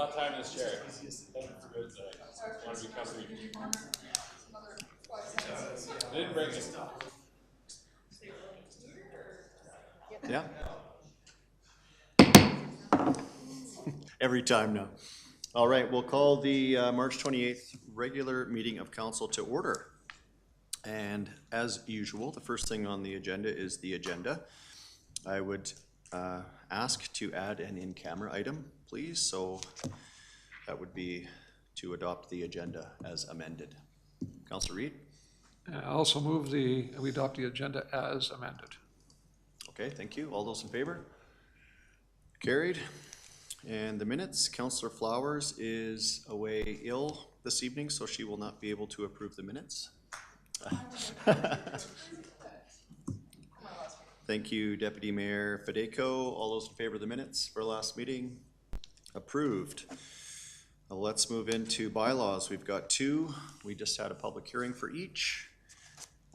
lot of time in this chair. Thank you for good. I want to be comfortable. I didn't bring it. Yeah. Every time now. All right, we'll call the March 28th regular meeting of council to order. And as usual, the first thing on the agenda is the agenda. I would ask to add an in-camera item, please. So that would be to adopt the agenda as amended. Councilor Reid? I also move we adopt the agenda as amended. Okay, thank you. All those in favor? Carried. And the minutes, Councillor Flowers is away ill this evening, so she will not be able to approve the minutes. Thank you, Deputy Mayor Fedeko. All those in favor of the minutes for last meeting? Approved. Let's move into bylaws. We've got two. We just had a public hearing for each.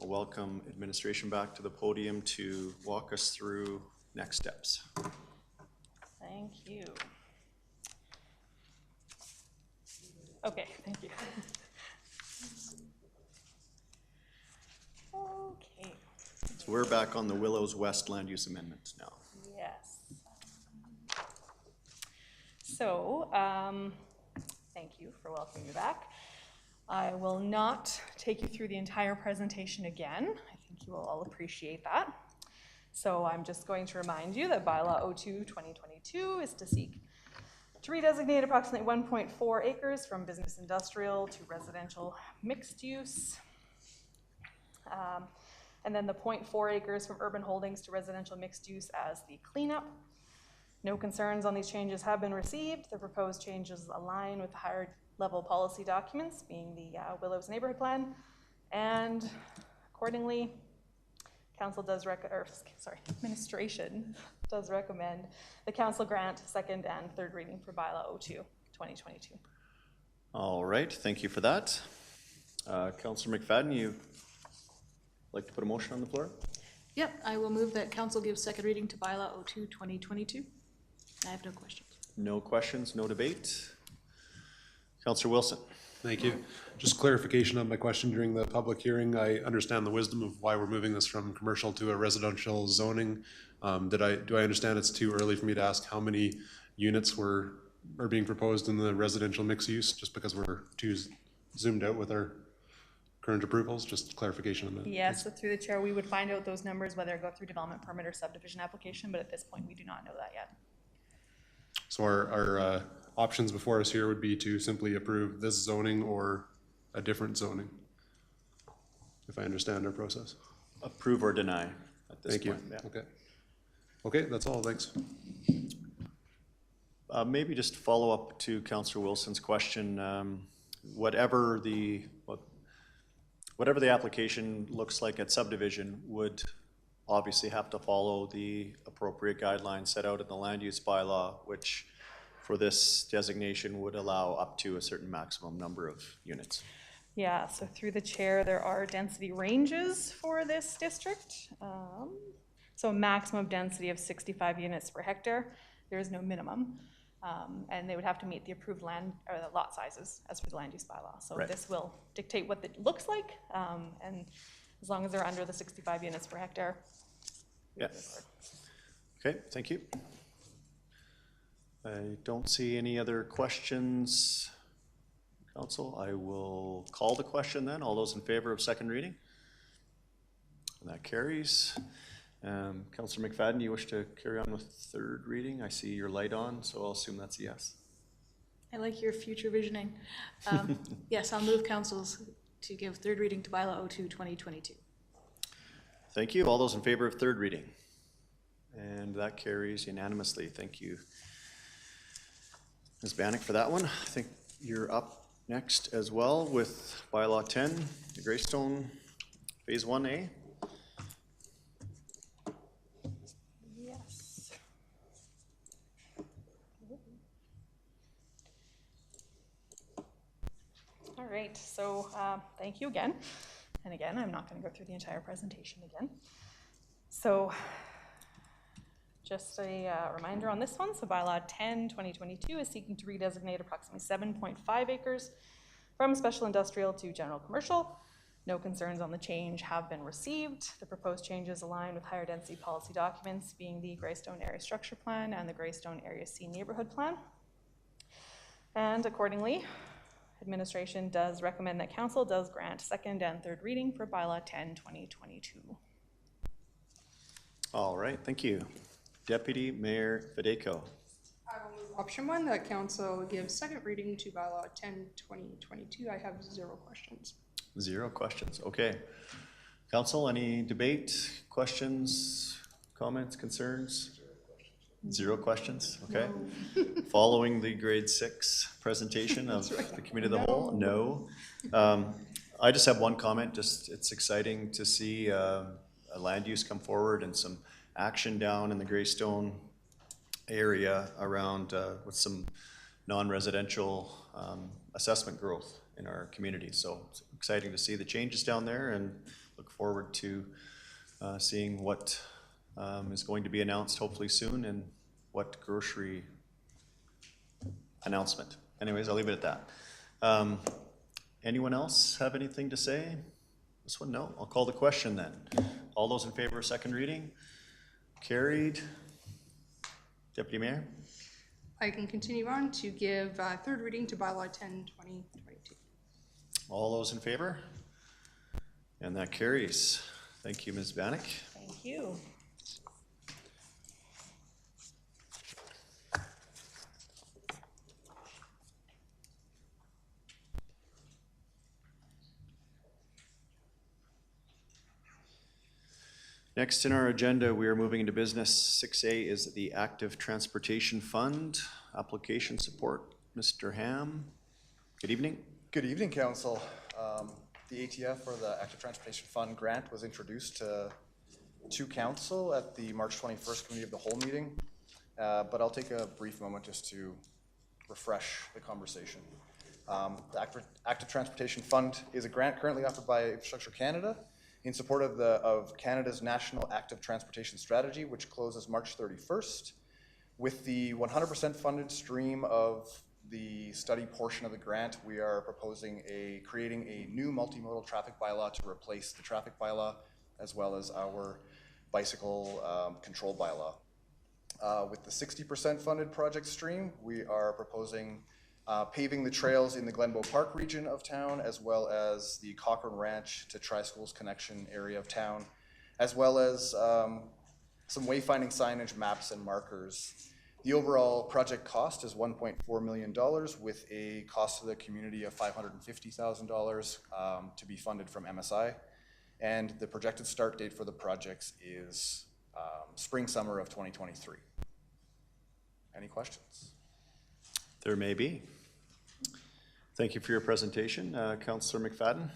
I'll welcome administration back to the podium to walk us through next steps. Thank you. Okay, thank you. Okay. So we're back on the Willows West land use amendment now. Yes. So, thank you for welcoming me back. I will not take you through the entire presentation again. I think you will all appreciate that. So I'm just going to remind you that Bylaw 02-2022 is to seek to redesignate approximately 1.4 acres from business industrial to residential mixed use. And then the 0.4 acres from urban holdings to residential mixed use as the cleanup. No concerns on these changes have been received. The proposed changes align with the higher level policy documents, being the Willows neighborhood plan. And accordingly, administration does recommend the council grant second and third reading for Bylaw 02-2022. All right, thank you for that. Councillor McFadden, you like to put a motion on the floor? Yep, I will move that council gives second reading to Bylaw 02-2022. I have no questions. No questions, no debate. Councillor Wilson. Thank you. Just clarification on my question during the public hearing. I understand the wisdom of why we're moving this from commercial to a residential zoning. Do I understand it's too early for me to ask how many units are being proposed in the residential mixed use, just because we're too zoomed out with our current approvals? Just clarification on that. Yes, so through the chair, we would find out those numbers, whether it go through development permit or subdivision application, but at this point, we do not know that yet. So our options before us here would be to simply approve this zoning or a different zoning, if I understand our process. Approve or deny at this Thank point. you. Yeah. Okay. Okay, that's all. Thanks. Maybe just follow up to Councillor Wilson's question. Whatever the application looks like at subdivision would obviously have to follow the appropriate guidelines set out in the land use bylaw, which for this designation would allow up to a certain maximum number of units. Yeah, so through the chair, there are density ranges for this district. So a maximum density of 65 units per hectare. There is no minimum. And they would have to meet the approved land or the lot sizes as per the land use bylaw. So right. This will dictate what it looks like. And as long as they're under the 65 units per hectare. Yeah. Okay, thank you. I don't see any other questions, Council. I will call the question then. All those in favor of second reading? And that carries. Councillor McFadden, you wish to carry on with third reading? I see your light on, so I'll assume that's a yes. I like your future visioning. Yes, I'll move councils to give third reading to Bylaw 02-2022. Thank you. All those in favor of third reading? And that carries unanimously. Thank you, Ms. Bannock, for that one. I think you're up next as well with Bylaw 10, the Greystone Phase 1A. Yes. All right, so thank you again. And again, I'm not going to go through the entire presentation again. So Just a reminder on this one, so Bylaw 10, 2022 is seeking to redesignate approximately 7.5 acres from special industrial to general commercial. No concerns on the change have been received. The proposed changes align with higher density policy documents, being the Greystone Area Structure Plan and the Greystone Area C Neighborhood Plan. And accordingly, administration does recommend that council does grant second and third reading for Bylaw 10, 2022. All right, thank you. Deputy Mayor Federico. I will move option 1, that council gives second reading to bylaw 10, 2022. I have 0 questions. 0 questions, okay. Council, any debate, questions, comments, concerns? 0 questions, okay. Following the grade 6 presentation of the committee of the whole, no. I just have one comment, just it's exciting to see a land use come forward and some action down in the Greystone area around with some non-residential assessment growth in our community. So it's exciting to see the changes down there and look forward to seeing what is going to be announced hopefully soon and what grocery announcement. Anyways, I'll leave it at that. Anyone else have anything to say? This one, no. I'll call the question then. All those in favor of second reading? Carried. Deputy Mayor? I can continue on to give third reading to bylaw 10, 2022. All those in favor? And that carries. Thank you, Ms. Bannock. Thank you. Next in our agenda, we are moving into business. 6A is the Active Transportation Fund application support. Mr. Ham, good evening. Good evening, Council. The ATF, or the Active Transportation Fund grant, was introduced to Council at the March 21st Committee of the Whole meeting, but I'll take a brief moment just to refresh the conversation. The Active Transportation Fund is a grant currently offered by Infrastructure Canada in support of Canada's National Active Transportation Strategy, which closes March 31st. With the 100% funded stream of the study portion of the grant, we are proposing creating a new multimodal traffic bylaw to replace the traffic bylaw, as well as our bicycle control bylaw. With the 60% funded project stream, we are proposing paving the trails in the Glenbow Park region of town, as well as the Cochrane Ranch to Tri-Schools Connection area of town, as well as some wayfinding signage, maps, and markers. The overall project cost is $1.4 million, with a cost to the community of $550,000 to be funded from MSI. And the projected start date for the projects is spring/summer of 2023. Any questions? There may be. Thank you for your presentation. Councillor McFadden.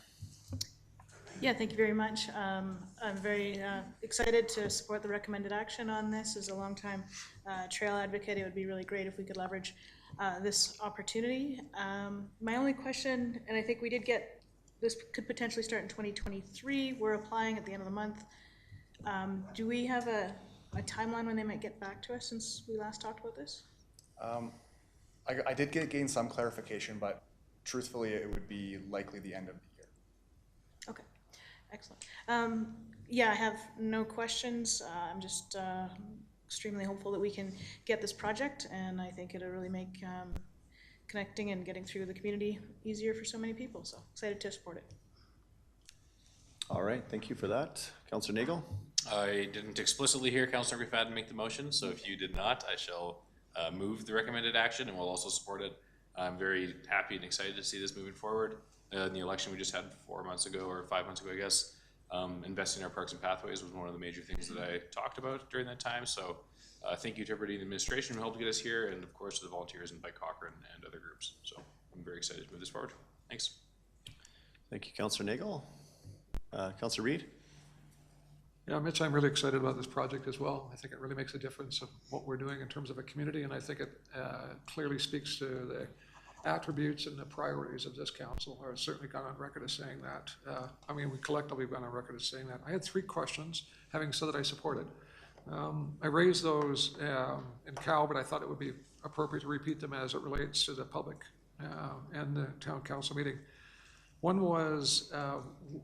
Yeah, thank you very much. I'm very excited to support the recommended action on this. As a longtime trail advocate, it would be really great if we could leverage this opportunity. My only question, and I think we did get, this could potentially start in 2023. We're applying at the end of the month. Do we have a timeline when they might get back to us since we last talked about this? I did gain some clarification, but truthfully, it would be likely the end of the year. Okay, excellent. Yeah, I have no questions. I'm just extremely hopeful that we can get this project, and I think it'll really make connecting and getting through the community easier for so many people. So excited to support it. All right, thank you for that. Councillor Nagel. I didn't explicitly hear Councillor McFadden make the motion, so if you did not, I shall move the recommended action and will also support it. I'm very happy and excited to see this moving forward. In the election we just had 4 months ago, or 5 months ago, I guess, investing in our parks and pathways was one of the major things that I talked about during that time. So thank you to everybody in the administration who helped get us here, and of course to the volunteers and by Cochrane and other groups. So I'm very excited to move this forward. Thanks. Thank you, Councillor Nagel. Councillor Reid. Yeah, Mitch, I'm really excited about this project as well. I think it really makes a difference of what we're doing in terms of a community, and I think it clearly speaks to the attributes and the priorities of this council. I've certainly gone on record as saying that. I mean, we collectively have gone on record as saying that. I had 3 questions, having said that I support it. I raised those in Cal, but I thought it would be appropriate to repeat them as it relates to the public and the town council meeting. One was,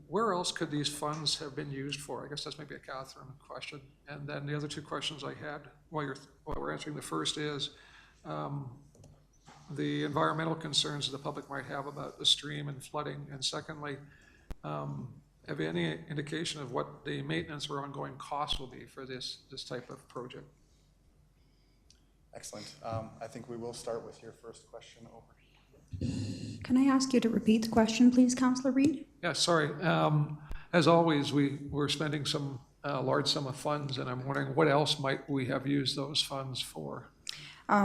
where else could these funds have been used for? I guess that's maybe a Catherine question. And then the other two questions I had while we're answering the first is, the environmental concerns the public might have about the stream and flooding. And secondly, have any indication of what the maintenance or ongoing costs will be for this type of project? Excellent. I think we will start with your first question over. Can I ask you to repeat the question, please, Councillor Reid? Yeah, sorry. As always, we're spending some large sum of funds, and I'm wondering what else might we have used those funds for?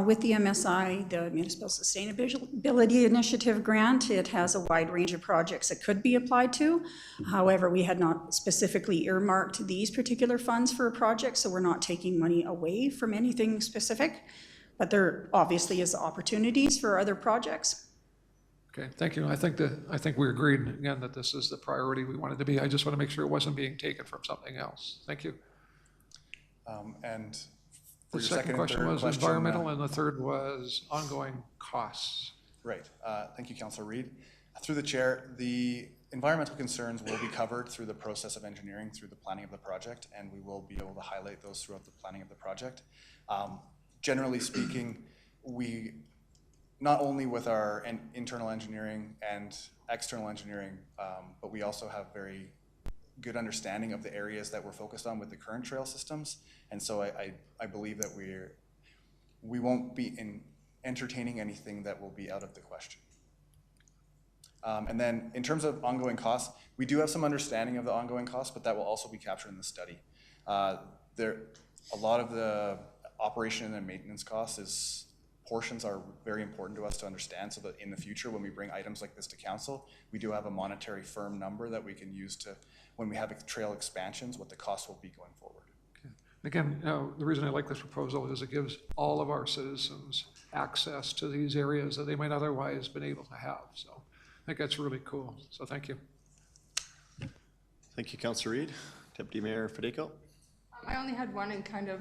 With the MSI, the Municipal Sustainability Initiative grant, it has a wide range of projects it could be applied to. However, we had not specifically earmarked these particular funds for a project, so we're not taking money away from anything specific. But there obviously is opportunities for other projects. Okay, thank you. I think we agreed again that this is the priority we wanted to be. I just want to make sure it wasn't being taken from something else. Thank you. And The for your second and question third was environmental, and the third was ongoing costs. Right. Thank you, Councillor Reid. Through the chair, the environmental concerns will be covered through the process of engineering, through the planning of the project, and we will be able to highlight those throughout the planning of the project. Generally speaking, we, not only with our internal engineering and external engineering, but we also have very good understanding of the areas that we're focused on with the current trail systems. And so I believe that we won't be entertaining anything that will be out of the question. And then in terms of ongoing costs, we do have some understanding of the ongoing costs, but that will also be captured in the study. A lot of the operation and maintenance costs portions are very important to us to understand, so that in the future, when we bring items like this to council, we do have a monetary firm number that we can use to, when we have trail expansions, what the cost will be going forward. Okay. Again, the reason I like this proposal is it gives all of our citizens access to these areas that they might otherwise been able to have. So I think that's really cool. So thank you. Thank you, Councillor Reid. Deputy Mayor Federico. I only had one, and kind of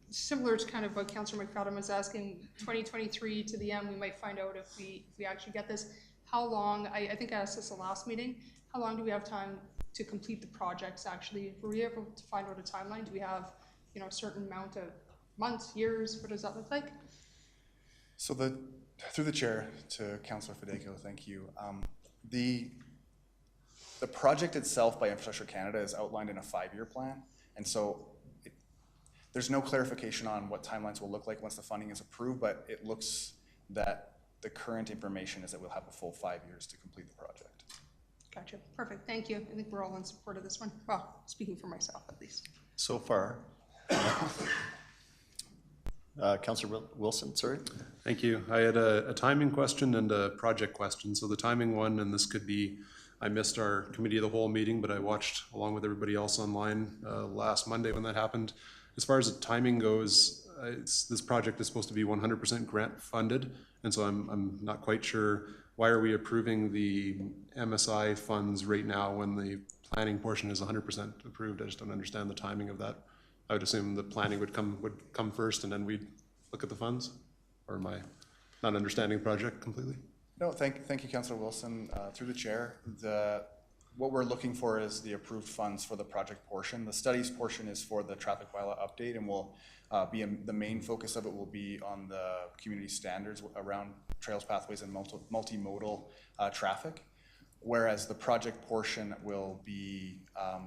similar to kind of what Councillor McFadden was asking, 2023 to the end, we might find out if we actually get this. How long, I think I asked this the last meeting, how long do we have time to complete the projects actually? Were we able to find out a timeline? Do we have, a certain amount of months, years? What does that look like? So through the chair to Councillor Federico, thank you. The project itself by Infrastructure Canada is outlined in a 5-year plan. And so there's no clarification on what timelines will look like once the funding is approved, but it looks that the current information is that we'll have a full 5 years to complete the project. Gotcha. Perfect. Thank you. I think we're all in support of this one. Well, speaking for myself at least. So far. Councillor Wilson, sorry. Thank you. I had a timing question and a project question. So the timing one, and this could be, I missed our committee of the whole meeting, but I watched along with everybody else online last Monday when that happened. As far as the timing goes, this project is supposed to be 100% grant funded, and so I'm not quite sure, why are we approving the MSI funds right now when the planning portion is 100% approved? I just don't understand the timing of that. I would assume the planning would come first, and then we'd look at the funds, or am I not understanding the project completely? No, thank you, Councillor Wilson. Through the chair, what we're looking for is the approved funds for the project portion. The studies portion is for the traffic bylaw update, and will the main focus of it will be on the community standards around trails, pathways, and multimodal traffic. Whereas the project portion will be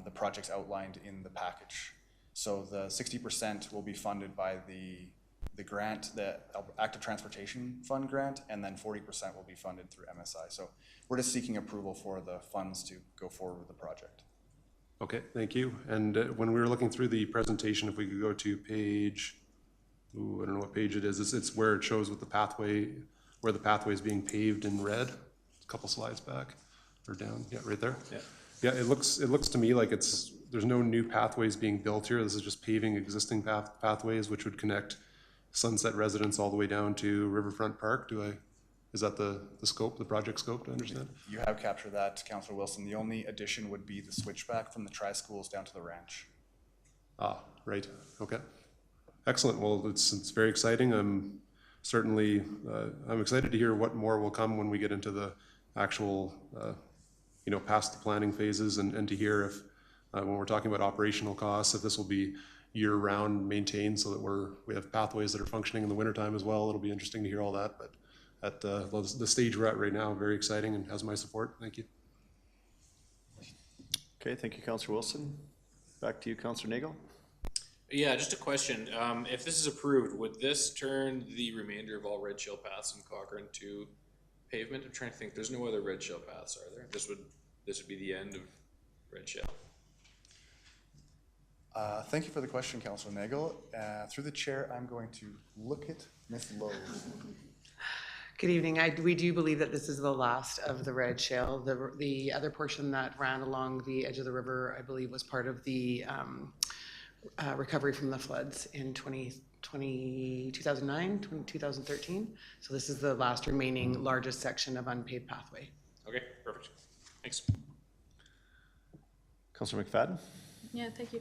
the projects outlined in the package. So the 60% will be funded by the grant, the Active Transportation Fund grant, and then 40% will be funded through MSI. So we're just seeking approval for the funds to go forward with the project. Okay, thank you. And when we were looking through the presentation, if we could go to page, I don't know what page it is. It's where it shows with the pathway, where the pathway is being paved in red. A couple slides back or down. Yeah, right there. Yeah. Yeah, it looks to me like there's no new pathways being built here. This is just paving existing pathways, which would connect Sunset residents all the way down to Riverfront Park. Is that the scope, the project scope, to understand? You have captured that, Councillor Wilson. The only addition would be the switchback from the tri-schools down to the ranch. Ah, right, okay. Excellent, well, it's very exciting. I'm certainly, I'm excited to hear what more will come when we get into the actual, past the planning phases, and to hear if, when we're talking about operational costs, if this will be year-round maintained so that we have pathways that are functioning in the wintertime as well. It'll be interesting to hear all that, but at the stage we're at right now, very exciting and has my support. Thank you. Okay, thank you, Councillor Wilson. Back to you, Councillor Nagel. Yeah, just a question. If this is approved, would this turn the remainder of all red shale paths in Cochrane to pavement? I'm trying to think. There's no other red shale paths, are there? This would be the end of red shale. Thank you for the question, Councillor Nagel. Through the chair, I'm going to look at Ms. Lowe. Good evening. We do believe that this is the last of the red shale. The other portion that ran along the edge of the river, I believe, was part of the recovery from the floods in 2009, 2013. So this is the last remaining largest section of unpaved pathway. Okay, perfect. Thanks. Councillor McFadden? Yeah, thank you.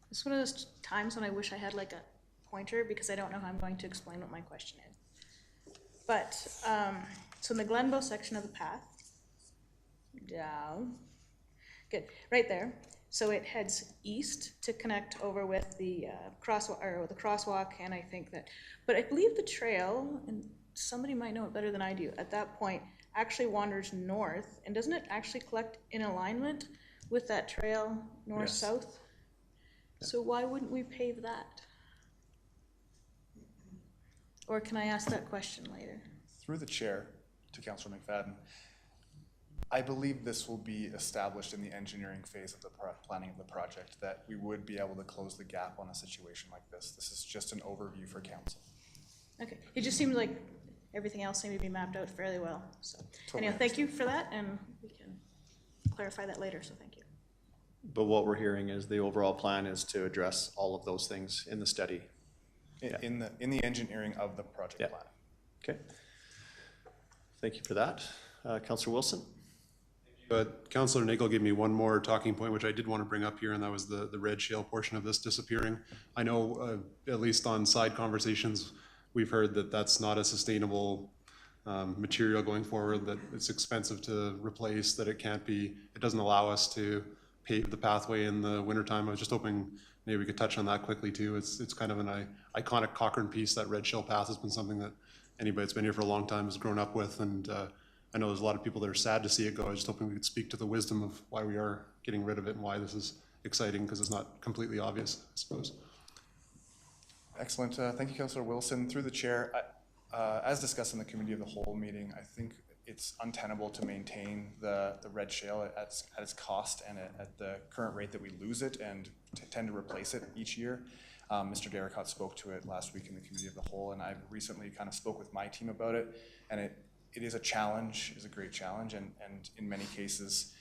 It's one of those times when I wish I had like a pointer because I don't know how I'm going to explain what my question is. But, so in the Glenbow section of the path, down, good, right there. So it heads east to connect over with the crosswalk, and I think that, but I believe the trail, and somebody might know it better than I do, at that point actually wanders north, and doesn't it actually collect in alignment with that trail north-south? So why wouldn't we pave that? Or can I ask that question later? Through the chair to Councillor McFadden, I believe this will be established in the engineering phase of the planning of the project, that we would be able to close the gap on a situation like this. This is just an overview for council. Okay, it just seems like everything else seemed to be mapped out fairly well. So Totally anyhow, thank you for that, and we can clarify that later, so thank you. But what we're hearing is the overall plan is to address all of those things in the study. In the engineering of the project Yeah. plan. Okay. Thank you for that. Councillor Wilson? But Councillor Nagel gave me one more talking point, which I did want to bring up here, and that was the red shale portion of this disappearing. I know, at least on side conversations, we've heard that that's not a sustainable material going forward, that it's expensive to replace, that it doesn't allow us to pave the pathway in the wintertime. I was just hoping maybe we could touch on that quickly too. It's kind of an iconic Cochrane piece. That red shale path has been something that anybody that's been here for a long time has grown up with, and I know there's a lot of people that are sad to see it go. I was just hoping we could speak to the wisdom of why we are getting rid of it and why this is exciting, because it's not completely obvious, I suppose. Excellent. Thank you, Councillor Wilson. Through the chair, as discussed in the committee of the whole meeting, I think it's untenable to maintain the red shale at its cost and at the current rate that we lose it and tend to replace it each year. Mr. Derricott spoke to it last week in the committee of the whole, and I've recently kind of spoke with my team about it, and it is a challenge, is a great challenge, and in many cases,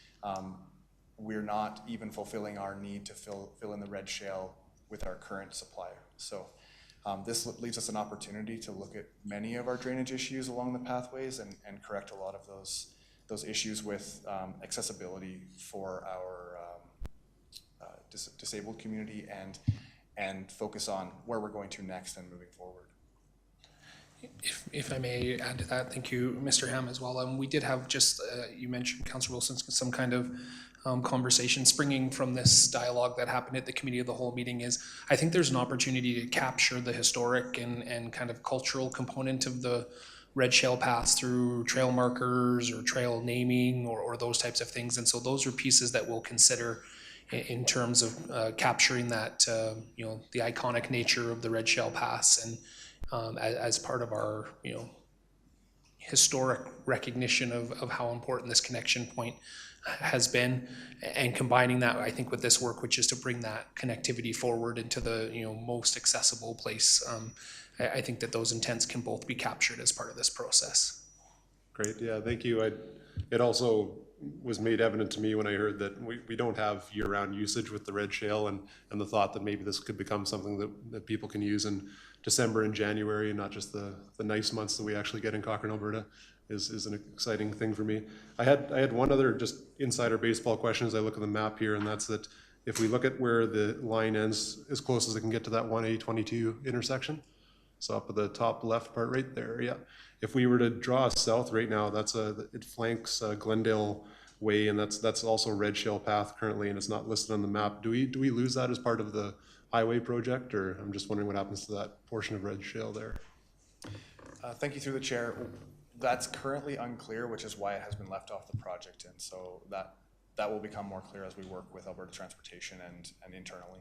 we're not even fulfilling our need to fill in the red shale with our current supplier. So this leaves us an opportunity to look at many of our drainage issues along the pathways and correct a lot of those issues with accessibility for our disabled community and focus on where we're going to next and moving forward. If I may add to that, thank you, Mr. Ham, as well. We did have just, you mentioned, Councillor Wilson, some kind of conversation springing from this dialogue that happened at the committee of the whole meeting. Is I think there's an opportunity to capture the historic and kind of cultural component of the red shale paths through trail markers or trail naming or those types of things. And so those are pieces that we'll consider in terms of capturing that, the iconic nature of the red shale paths, and as part of our, historic recognition of how important this connection point has been, and combining that, I think, with this work, which is to bring that connectivity forward into the, most accessible place. I think that those intents can both be captured as part of this process. Great, yeah, thank you. It also was made evident to me when I heard that we don't have year-round usage with the red shale, and the thought that maybe this could become something that people can use in December and January, and not just the nice months that we actually get in Cochrane, Alberta, is an exciting thing for me. I had one other just insider baseball question as I look at the map here, and that's that if we look at where the line ends, as close as it can get to that 1A22 intersection, so up at the top left part right there, yeah. If we were to draw south right now, it flanks Glendale Way, and that's also Red Shale Path currently, and it's not listed on the map. Do we lose that as part of the highway project, or I'm just wondering what happens to that portion of Red Shale there? Thank you through the chair. That's currently unclear, which is why it has been left off the project, and so that will become more clear as we work with Alberta Transportation and internally.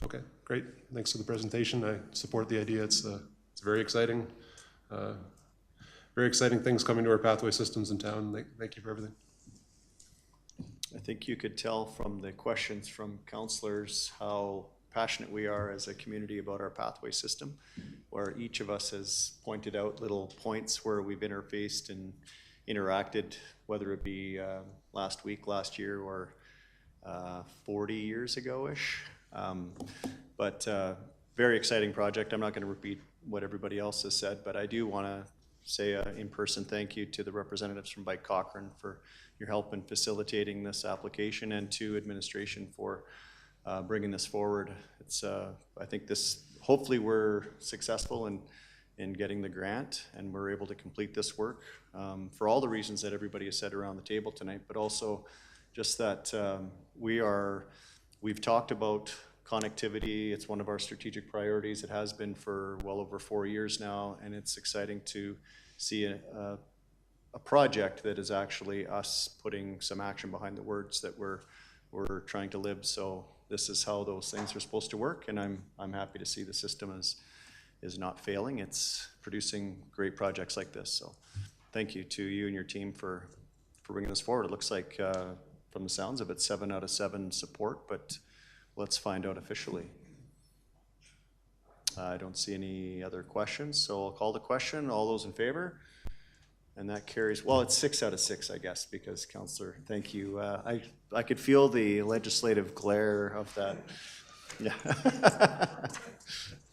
Okay, great. Thanks for the presentation. I support the idea. It's very exciting. Very exciting things coming to our pathway systems in town. Thank you for everything. I think you could tell from the questions from councillors how passionate we are as a community about our pathway system, where each of us has pointed out little points where we've interfaced and interacted, whether it be last week, last year, or 40 years ago-ish. But very exciting project. I'm not going to repeat what everybody else has said, but I do want to say an in-person thank you to the representatives from Bike Cochrane for your help in facilitating this application, and to administration for bringing this forward. It's I think hopefully we're successful in getting the grant, and we're able to complete this work for all the reasons that everybody has said around the table tonight, but also just that we've talked about connectivity. It's one of our strategic priorities. It has been for well over 4 years now, and it's exciting to see a project that is actually us putting some action behind the words that we're trying to live. So this is how those things are supposed to work, and I'm happy to see the system is not failing. It's producing great projects like this. So thank you to you and your team for bringing this forward. It looks like from the sounds of it, 7 out of 7 support, but let's find out officially. I don't see any other questions, so I'll call the question. All those in favor? And that carries, well, it's 6 out of 6, I guess, because Councillor, thank you. I could feel the legislative glare of that. Yeah.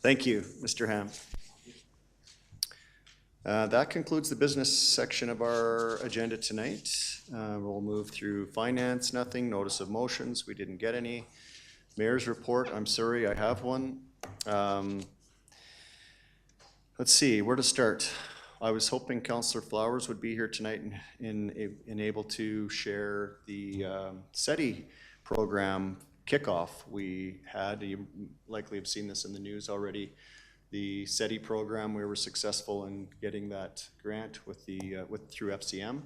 Thank you, Mr. Ham. That concludes the business section of our agenda tonight. We'll move through finance, nothing. Notice of motions, we didn't get any. Mayor's report, I'm sorry, I have one. Let's see, where to start? I was hoping Councillor Flowers would be here tonight and able to share the SETI program kickoff we had. You likely have seen this in the news already. The SETI program, we were successful in getting that grant through FCM,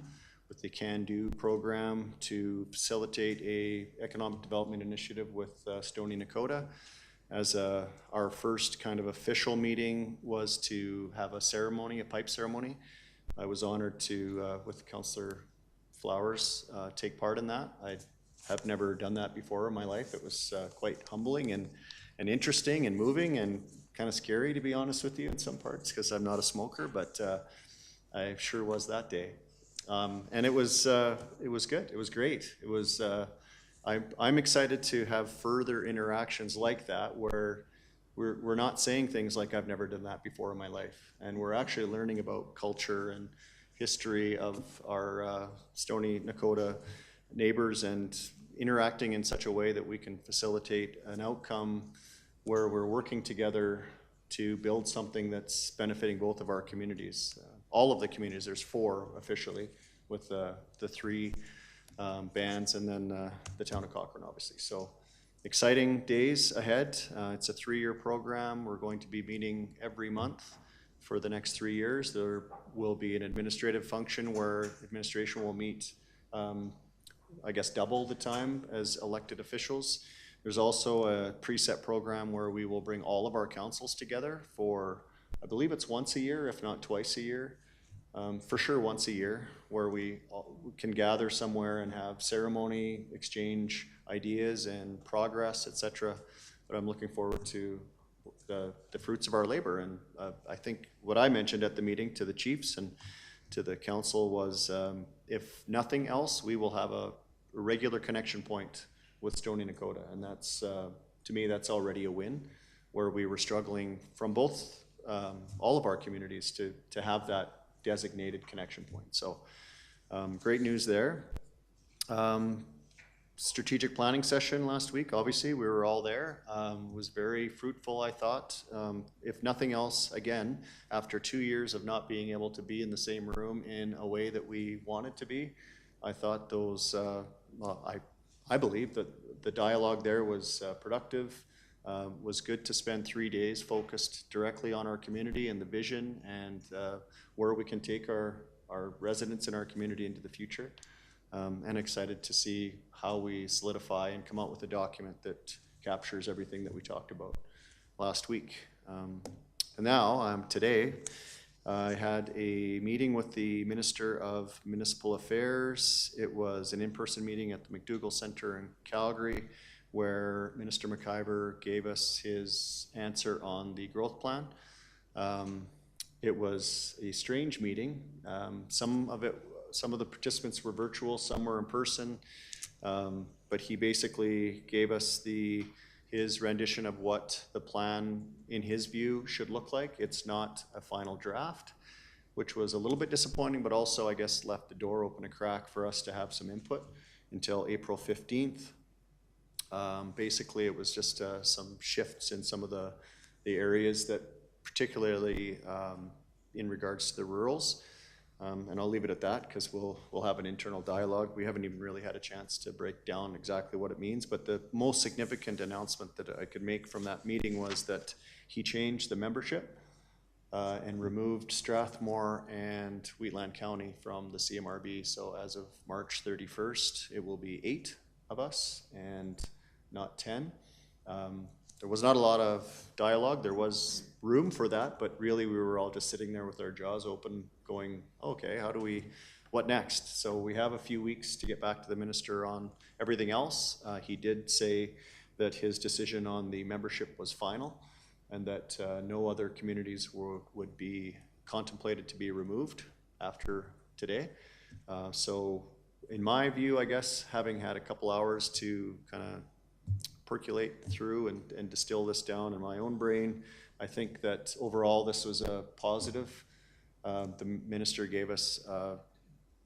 with the Can Do program to facilitate a economic development initiative with Stoney Nakoda. As our first kind of official meeting was to have a ceremony, a pipe ceremony. I was honored to, with Councillor Flowers, take part in that. I have never done that before in my life. It was quite humbling and interesting and moving and kind of scary, to be honest with you, in some parts, because I'm not a smoker, but I sure was that day. And it was good. It was great. It was. I'm excited to have further interactions like that, where we're not saying things like I've never done that before in my life, and we're actually learning about culture and history of our Stoney Nakoda neighbors, and interacting in such a way that we can facilitate an outcome where we're working together to build something that's benefiting both of our communities, all of the communities. There's 4 officially, with the 3 bands, and then the town of Cochrane, obviously. So exciting days ahead. It's a 3-year program. We're going to be meeting every month for the next 3 years. There will be an administrative function where administration will meet, I guess, double the time as elected officials. There's also a preset program where we will bring all of our councils together for, I believe it's once a year, if not twice a year. For sure once a year, where we can gather somewhere and have ceremony, exchange ideas and progress, etc. But I'm looking forward to the fruits of our labor. And I think what I mentioned at the meeting to the chiefs and to the council was, if nothing else, we will have a regular connection point with Stoney Nakoda. And that's, to me, that's already a win, where we were struggling from both, all of our communities to have that designated connection point. So great news there. strategic planning session last week. Obviously, we were all there. Was very fruitful, I thought. If nothing else, again, after 2 years of not being able to be in the same room in a way that we wanted to be, I thought those, I believe that the dialogue there was productive. Was good to spend 3 days focused directly on our community and the vision and where we can take our residents in our community into the future. And excited to see how we solidify and come out with a document that captures everything that we talked about last week. And now, today, I had a meeting with the Minister of Municipal Affairs. It was an in-person meeting at the McDougall Center in Calgary, where Minister McIver gave us his answer on the growth plan. It was a strange meeting. Some of the participants were virtual, some were in person, but he basically gave us his rendition of what the plan, in his view, should look like. It's not a final draft, which was a little bit disappointing, but also, I guess, left the door open a crack for us to have some input until April 15th. Basically, it was just some shifts in some of the areas that, particularly in regards to the rurals. And I'll leave it at that because we'll have an internal dialogue. We haven't even really had a chance to break down exactly what it means, but the most significant announcement that I could make from that meeting was that he changed the membership and removed Strathmore and Wheatland County from the CMRB. So as of March 31st, it will be 8 of us and not 10. There was not a lot of dialogue. There was room for that, but really we were all just sitting there with our jaws open going, okay, what next? So we have a few weeks to get back to the minister on everything else. He did say that his decision on the membership was final and that no other communities would be contemplated to be removed after today. So in my view, I guess, having had a couple hours to kind of percolate through and distill this down in my own brain, I think that overall this was a positive. The minister gave us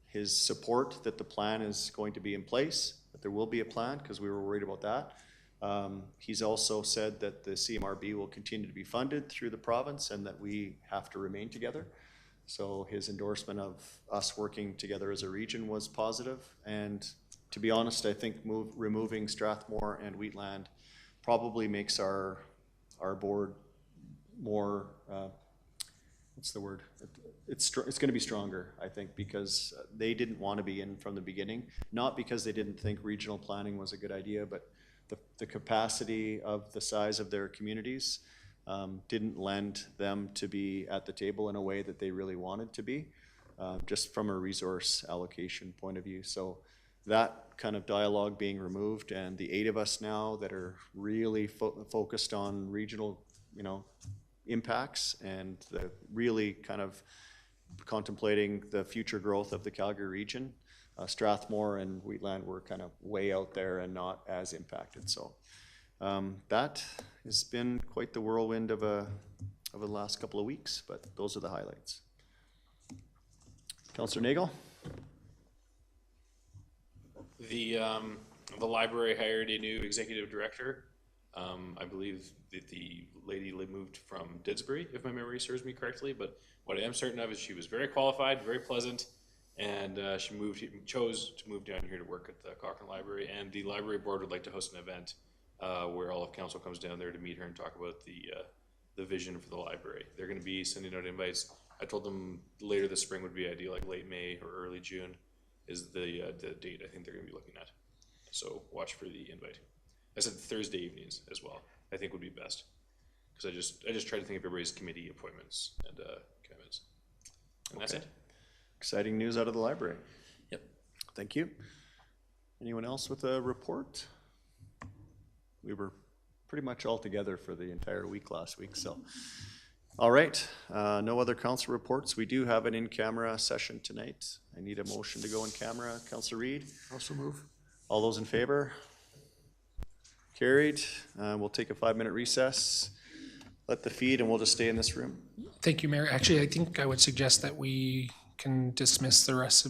his support that the plan is going to be in place, that there will be a plan, because we were worried about that. He's also said that the CMRB will continue to be funded through the province and that we have to remain together. So his endorsement of us working together as a region was positive. And to be honest, I think removing Strathmore and Wheatland probably makes our board more, what's the word? It's going to be stronger, I think, because they didn't want to be in from the beginning, not because they didn't think regional planning was a good idea, but the capacity of the size of their communities didn't lend them to be at the table in a way that they really wanted to be, just from a resource allocation point of view. So that kind of dialogue being removed, and the 8 of us now that are really focused on regional, impacts and the really kind of contemplating the future growth of the Calgary region. Strathmore and Wheatland were kind of way out there and not as impacted. So that has been quite the whirlwind of the last couple of weeks, but those are the highlights. Councillor Nagel? The library hired a new executive director. I believe that the lady moved from Didsbury, if my memory serves me correctly, but what I am certain of is she was very qualified, very pleasant, and she chose to move down here to work at the Cochrane Library, and the library board would like to host an event where all of council comes down there to meet her and talk about the vision for the library. They're going to be sending out invites. I told them later this spring would be ideal, like late May or early June is the date I think they're going to be looking at. So watch for the invite. I said Thursday evenings as well, I think would be best. Because I just try to think of everybody's committee appointments and commitments. And that's it. Exciting news out of the library. Yep. Thank you. Anyone else with a report? We were pretty much all together for the entire week last week, so. All right, no other council reports. We do have an in-camera session tonight. I need a motion to go in camera. Councillor Reid? Also move. All those in favor? Carried. We'll take a 5-minute recess. Let the feed and we'll just stay in this room. Thank you, Mayor. Actually, I think I would suggest that we can dismiss the rest of